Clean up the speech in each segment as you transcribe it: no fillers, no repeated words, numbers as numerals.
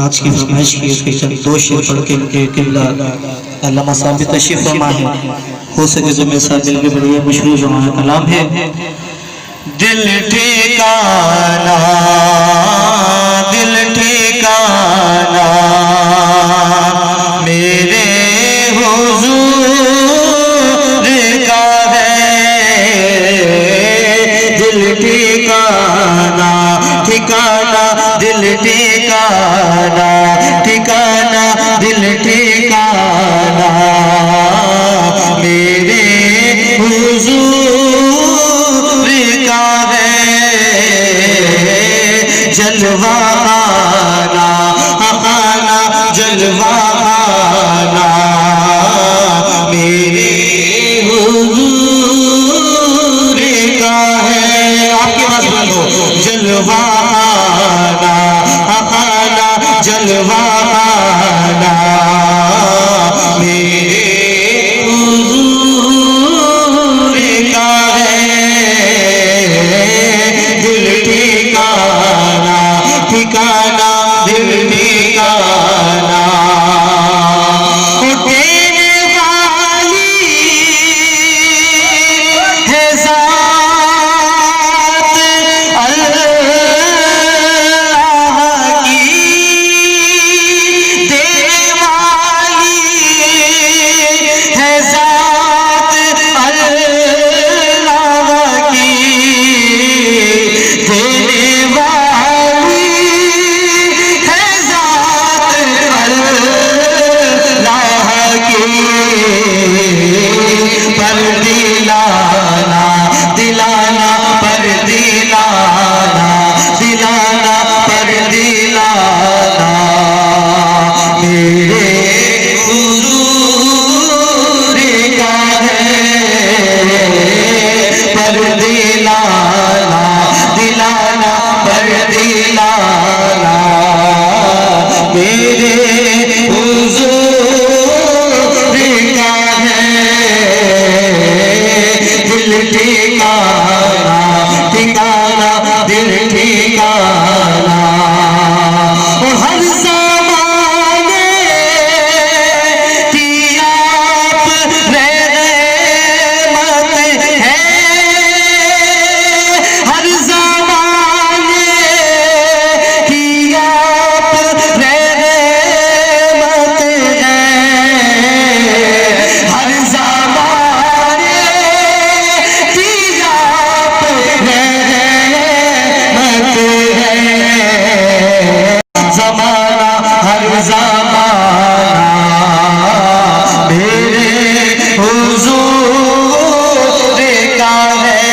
आज की फरमाइश की उसके चंद दो शेर पढ़ के उनके किबला अल्लामा साहब भी तशरीफ फरमा है। हो सके तो मेरे साथ दिल के बड़े मशहूर जो है कलाम है। दिल ठिकाना, दिल ठिकाना मेरे हुजूर का है। दिल ठिकाना, ठिकाना दिल ठिकाना, ठिकाना दिल ठिकाना मेरे हुजूर का है। जलवा आना, आना जलवा आना मेरे हुजूर का है। आपकी बात बोलो। जलवा आना, आना जलवा आना मेरे हुजूर का है। दिल ठिकाना, ठिकाना दिल ठिकाना देने वाली है ज़ात अल्लाह की, देने वाली है ज़ात अल्लाह की, देने वाली है ज़ात अल्लाह की। पर दिलाना, दिलाना पर दिलाना, दिलाना पर दिलाना मेरे हुजूर का है। पर दिलाना, दिलाना पर दिलाना मेरे हुजूर का है। दिल ठिकाना, ठिकाना दिल ठिकाना हर ज़माने की आप रहमत है। हर ज़माने की आप रहमत है। हर ज़माने की आप रहमत है। ज़माना हर ज़माना मेरे हुजूर का है।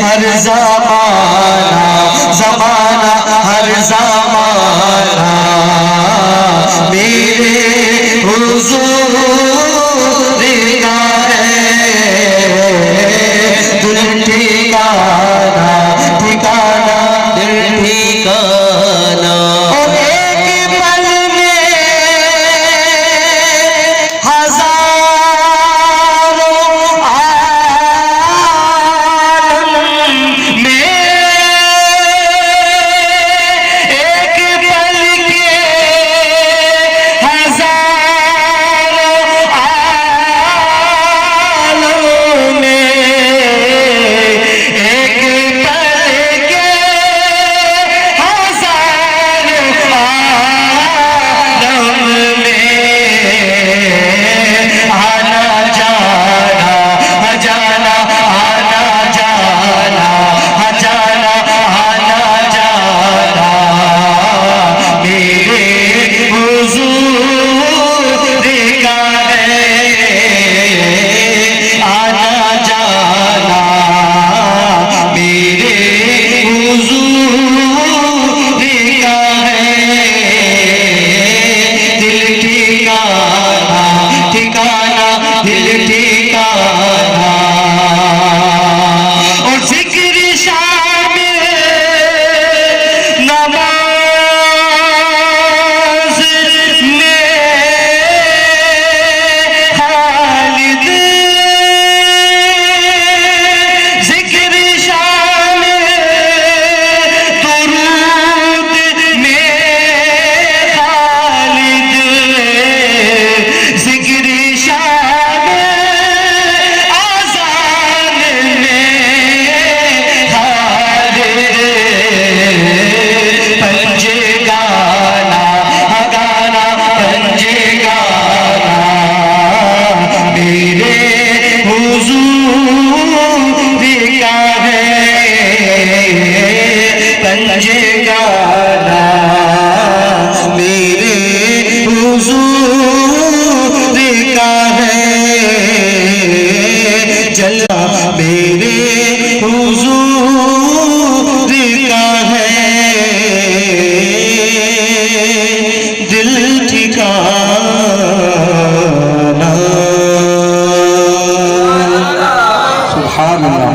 हर ज़माना, ज़माना हर ज़माना मेरे हुजूर का है। दिल ठिकाना, ठिकाना दिल ठिकाना और एक पल में हजारों आलम में, एक पल के हजारों हुजूर